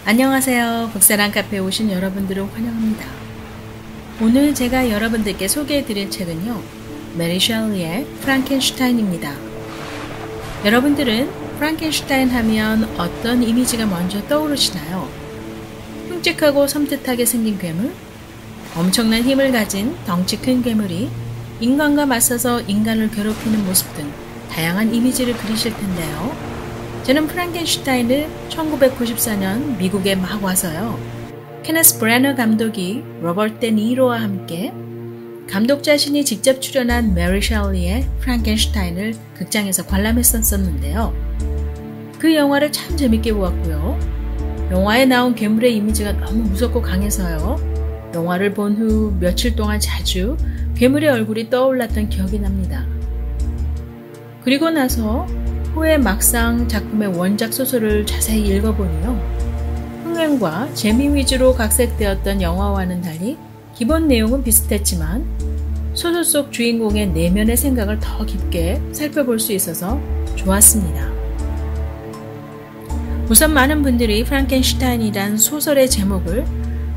안녕하세요. 북사랑 카페에 오신 여러분들을 환영합니다. 오늘 제가 여러분들께 소개해드릴 책은요, 메리 셸리의 프랑켄슈타인입니다. 여러분들은 프랑켄슈타인 하면 어떤 이미지가 먼저 떠오르시나요? 흉측하고 섬뜩하게 생긴 괴물? 엄청난 힘을 가진 덩치 큰 괴물이 인간과 맞서서 인간을 괴롭히는 모습 등 다양한 이미지를 그리실 텐데요. 저는 프랑켄슈타인을 1994년 미국에 막 와서요, 케네스 브래너 감독이 로버트 데 니로와 함께 감독 자신이 직접 출연한 메리 셸리의 프랑켄슈타인을 극장에서 관람했었는데요. 그 영화를 참 재밌게 보았고요. 영화에 나온 괴물의 이미지가 너무 무섭고 강해서요, 영화를 본 후 며칠 동안 자주 괴물의 얼굴이 떠올랐던 기억이 납니다. 그리고 나서 후에 막상 작품의 원작 소설을 자세히 읽어보니요, 흥행과 재미 위주로 각색되었던 영화와는 달리 기본 내용은 비슷했지만 소설 속 주인공의 내면의 생각을 더 깊게 살펴볼 수 있어서 좋았습니다. 우선 많은 분들이 프랑켄슈타인이란 소설의 제목을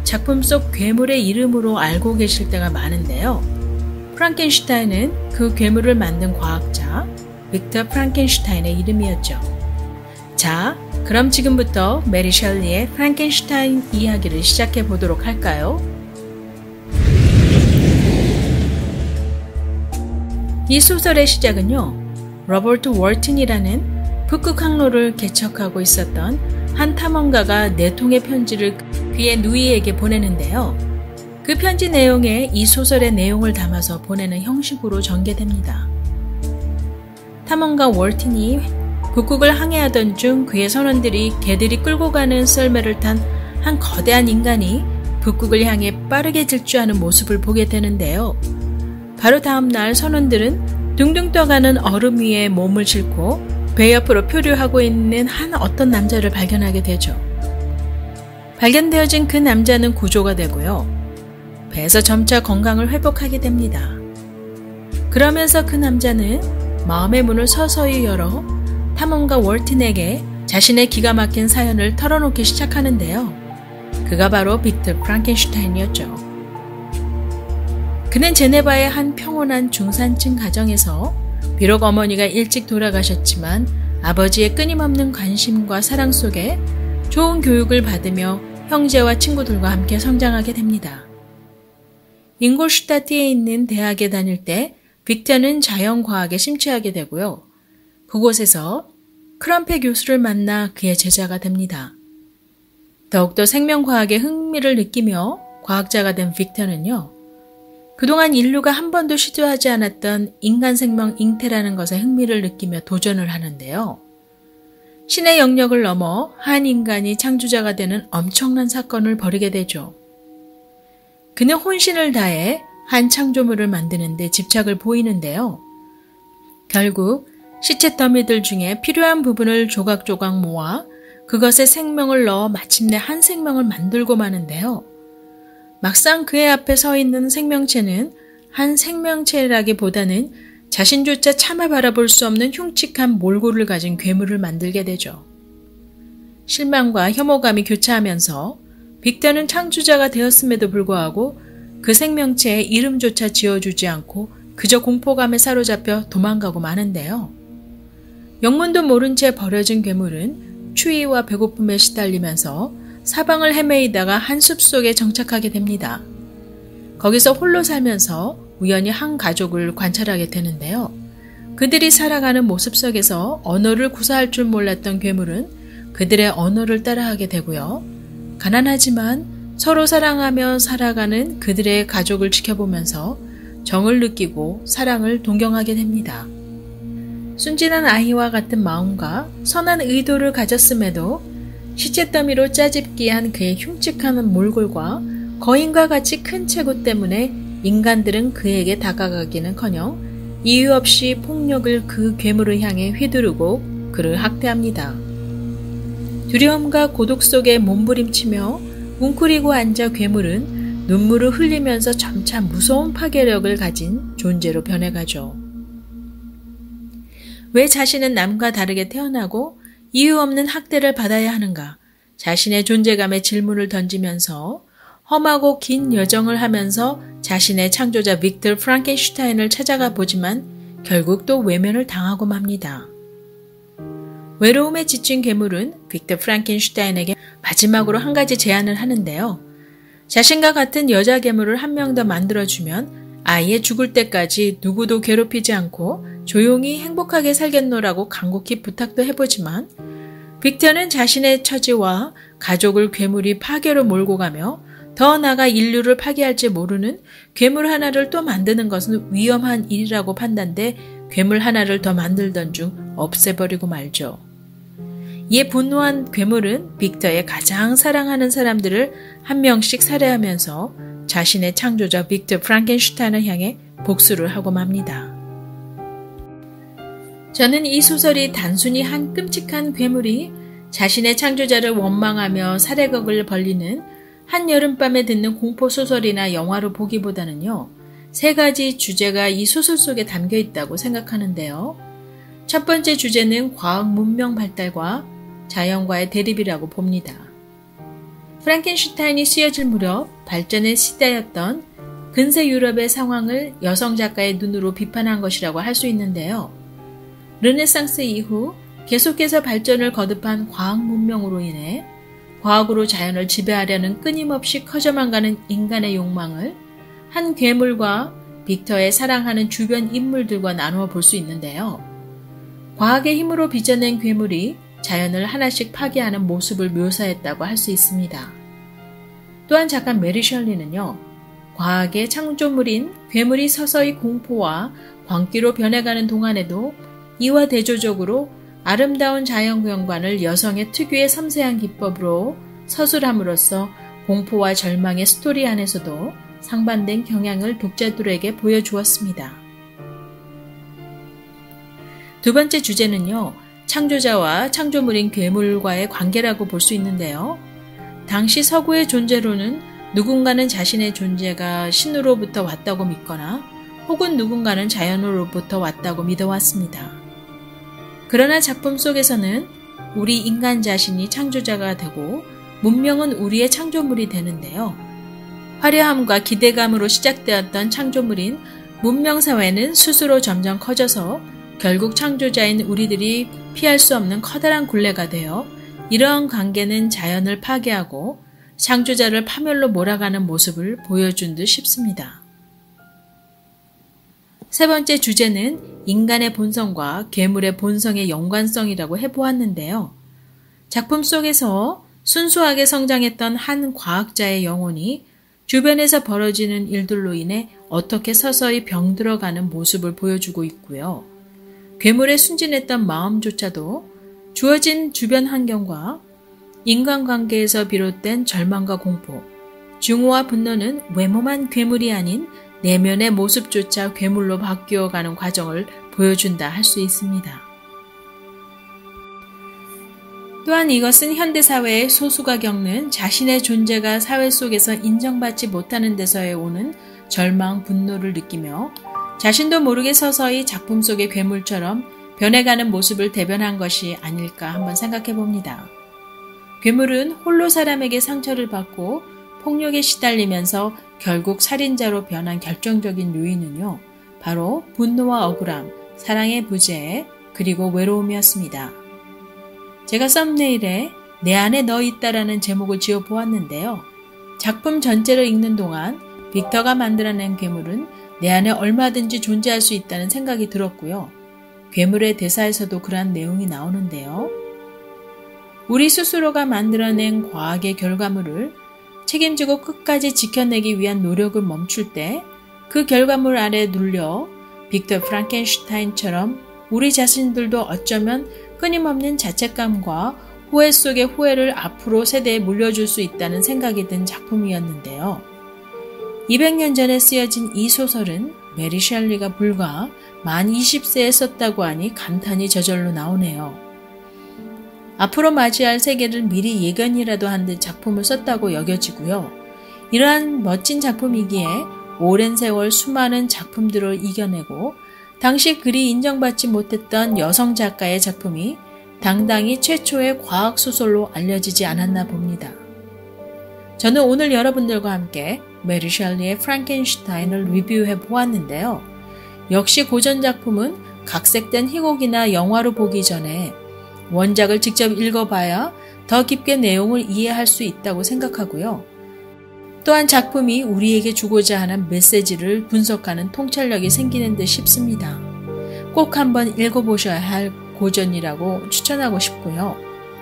작품 속 괴물의 이름으로 알고 계실 때가 많은데요. 프랑켄슈타인은 그 괴물을 만든 과학자 빅터 프랑켄슈타인의 이름이었죠. 자, 그럼 지금부터 메리 셸리의 프랑켄슈타인 이야기를 시작해 보도록 할까요? 이 소설의 시작은요, 로버트 월튼이라는 북극 항로를 개척하고 있었던 한 탐험가가 4통의 편지를 그의 누이에게 보내는데요. 그 편지 내용에 이 소설의 내용을 담아서 보내는 형식으로 전개됩니다. 탐험가 월튼이 북극을 항해하던 중 그의 선원들이 개들이 끌고 가는 썰매를 탄 한 거대한 인간이 북극을 향해 빠르게 질주하는 모습을 보게 되는데요. 바로 다음 날 선원들은 둥둥 떠가는 얼음 위에 몸을 싣고 배 옆으로 표류하고 있는 한 어떤 남자를 발견하게 되죠. 발견되어진 그 남자는 구조가 되고요, 배에서 점차 건강을 회복하게 됩니다. 그러면서 그 남자는 마음의 문을 서서히 열어 탐험가 월튼에게 자신의 기가 막힌 사연을 털어놓기 시작하는데요. 그가 바로 빅터 프랑켄슈타인이었죠. 그는 제네바의 한 평온한 중산층 가정에서 비록 어머니가 일찍 돌아가셨지만 아버지의 끊임없는 관심과 사랑 속에 좋은 교육을 받으며 형제와 친구들과 함께 성장하게 됩니다. 잉골슈타트에 있는 대학에 다닐 때 빅터는 자연과학에 심취하게 되고요. 그곳에서 크럼페 교수를 만나 그의 제자가 됩니다. 더욱더 생명과학에 흥미를 느끼며 과학자가 된 빅터는요, 그동안 인류가 한 번도 시도하지 않았던 인간 생명 잉태라는 것에 흥미를 느끼며 도전을 하는데요. 신의 영역을 넘어 한 인간이 창조자가 되는 엄청난 사건을 벌이게 되죠. 그는 혼신을 다해 한 창조물을 만드는 데 집착을 보이는데요. 결국 시체 더미들 중에 필요한 부분을 조각조각 모아 그것에 생명을 넣어 마침내 한 생명을 만들고 마는데요. 막상 그의 앞에 서 있는 생명체는 한 생명체라기보다는 자신조차 차마 바라볼 수 없는 흉측한 몰골을 가진 괴물을 만들게 되죠. 실망과 혐오감이 교차하면서 빅터는 창조자가 되었음에도 불구하고 그 생명체의 이름조차 지어주지 않고 그저 공포감에 사로잡혀 도망가고 마는데요. 영문도 모른 채 버려진 괴물은 추위와 배고픔에 시달리면서 사방을 헤매이다가 한 숲속에 정착하게 됩니다. 거기서 홀로 살면서 우연히 한 가족을 관찰하게 되는데요. 그들이 살아가는 모습 속에서 언어를 구사할 줄 몰랐던 괴물은 그들의 언어를 따라하게 되고요. 가난하지만 서로 사랑하며 살아가는 그들의 가족을 지켜보면서 정을 느끼고 사랑을 동경하게 됩니다. 순진한 아이와 같은 마음과 선한 의도를 가졌음에도 시체 더미로 짜집기한 그의 흉측한 몰골과 거인과 같이 큰 체구 때문에 인간들은 그에게 다가가기는커녕 이유 없이 폭력을 그 괴물을 향해 휘두르고 그를 학대합니다. 두려움과 고독 속에 몸부림치며 웅크리고 앉아 괴물은 눈물을 흘리면서 점차 무서운 파괴력을 가진 존재로 변해가죠. 왜 자신은 남과 다르게 태어나고 이유 없는 학대를 받아야 하는가? 자신의 존재감에 질문을 던지면서 험하고 긴 여정을 하면서 자신의 창조자 빅터 프랑켄슈타인을 찾아가 보지만 결국 또 외면을 당하고 맙니다. 외로움에 지친 괴물은 빅터 프랑켄슈타인에게 마지막으로 한 가지 제안을 하는데요. 자신과 같은 여자 괴물을 한 명 더 만들어주면 아예 죽을 때까지 누구도 괴롭히지 않고 조용히 행복하게 살겠노라고 간곡히 부탁도 해보지만 빅터는 자신의 처지와 가족을 괴물이 파괴로 몰고 가며 더 나아가 인류를 파괴할지 모르는 괴물 하나를 또 만드는 것은 위험한 일이라고 판단돼 괴물 하나를 더 만들던 중 없애버리고 말죠. 이에 분노한 괴물은 빅터의 가장 사랑하는 사람들을 한 명씩 살해하면서 자신의 창조자 빅터 프랑켄슈타인을 향해 복수를 하고 맙니다. 저는 이 소설이 단순히 한 끔찍한 괴물이 자신의 창조자를 원망하며 살해극을 벌리는 한여름밤에 듣는 공포소설이나 영화로 보기보다는요, 세 가지 주제가 이 소설 속에 담겨 있다고 생각하는데요. 첫 번째 주제는 과학 문명 발달과 자연과의 대립이라고 봅니다. 프랑켄슈타인이 쓰여질 무렵 발전의 시대였던 근세 유럽의 상황을 여성 작가의 눈으로 비판한 것이라고 할 수 있는데요. 르네상스 이후 계속해서 발전을 거듭한 과학 문명으로 인해 과학으로 자연을 지배하려는 끊임없이 커져만 가는 인간의 욕망을 한 괴물과 빅터의 사랑하는 주변 인물들과 나누어 볼 수 있는데요. 과학의 힘으로 빚어낸 괴물이 자연을 하나씩 파괴하는 모습을 묘사했다고 할 수 있습니다. 또한 작가 메리 셜리는요, 과학의 창조물인 괴물이 서서히 공포와 광기로 변해가는 동안에도 이와 대조적으로 아름다운 자연경관을 여성의 특유의 섬세한 기법으로 서술함으로써 공포와 절망의 스토리 안에서도 상반된 경향을 독자들에게 보여주었습니다. 두 번째 주제는요, 창조자와 창조물인 괴물과의 관계라고 볼 수 있는데요. 당시 서구의 존재로는 누군가는 자신의 존재가 신으로부터 왔다고 믿거나 혹은 누군가는 자연으로부터 왔다고 믿어왔습니다. 그러나 작품 속에서는 우리 인간 자신이 창조자가 되고 문명은 우리의 창조물이 되는데요. 화려함과 기대감으로 시작되었던 창조물인 문명사회는 스스로 점점 커져서 결국 창조자인 우리들이 피할 수 없는 커다란 굴레가 되어 이러한 관계는 자연을 파괴하고 창조자를 파멸로 몰아가는 모습을 보여준 듯 싶습니다. 세 번째 주제는 인간의 본성과 괴물의 본성의 연관성이라고 해보았는데요. 작품 속에서 순수하게 성장했던 한 과학자의 영혼이 주변에서 벌어지는 일들로 인해 어떻게 서서히 병들어가는 모습을 보여주고 있고요. 괴물에 순진했던 마음조차도 주어진 주변 환경과 인간관계에서 비롯된 절망과 공포, 증오와 분노는 외모만 괴물이 아닌 내면의 모습조차 괴물로 바뀌어가는 과정을 보여준다 할 수 있습니다. 또한 이것은 현대사회의 소수가 겪는 자신의 존재가 사회 속에서 인정받지 못하는 데서에 오는 절망, 분노를 느끼며 자신도 모르게 서서히 작품 속의 괴물처럼 변해가는 모습을 대변한 것이 아닐까 한번 생각해 봅니다. 괴물은 홀로 사람에게 상처를 받고 폭력에 시달리면서 결국 살인자로 변한 결정적인 요인은요, 바로 분노와 억울함, 사랑의 부재, 그리고 외로움이었습니다. 제가 썸네일에 내 안에 너 있다라는 제목을 지어 보았는데요. 작품 전체를 읽는 동안 빅터가 만들어낸 괴물은 내 안에 얼마든지 존재할 수 있다는 생각이 들었고요. 괴물의 대사에서도 그러한 내용이 나오는데요. 우리 스스로가 만들어낸 과학의 결과물을 책임지고 끝까지 지켜내기 위한 노력을 멈출 때 그 결과물 아래 눌려 빅터 프랑켄슈타인처럼 우리 자신들도 어쩌면 끊임없는 자책감과 후회 속의 후회를 앞으로 세대에 물려줄 수 있다는 생각이 든 작품이었는데요. 200년 전에 쓰여진 이 소설은 메리 셜리가 불과 만 20세에 썼다고 하니 감탄이 저절로 나오네요. 앞으로 맞이할 세계를 미리 예견이라도 한 듯 작품을 썼다고 여겨지고요. 이러한 멋진 작품이기에 오랜 세월 수많은 작품들을 이겨내고 당시 그리 인정받지 못했던 여성 작가의 작품이 당당히 최초의 과학소설로 알려지지 않았나 봅니다. 저는 오늘 여러분들과 함께 메리 셸리의 프랑켄슈타인을 리뷰해 보았는데요. 역시 고전 작품은 각색된 희곡이나 영화로 보기 전에 원작을 직접 읽어봐야 더 깊게 내용을 이해할 수 있다고 생각하고요. 또한 작품이 우리에게 주고자 하는 메시지를 분석하는 통찰력이 생기는 듯 싶습니다. 꼭 한번 읽어보셔야 할 고전이라고 추천하고 싶고요.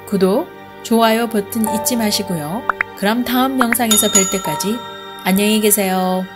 구독, 좋아요 버튼 잊지 마시고요. 그럼 다음 영상에서 뵐 때까지 안녕히 계세요.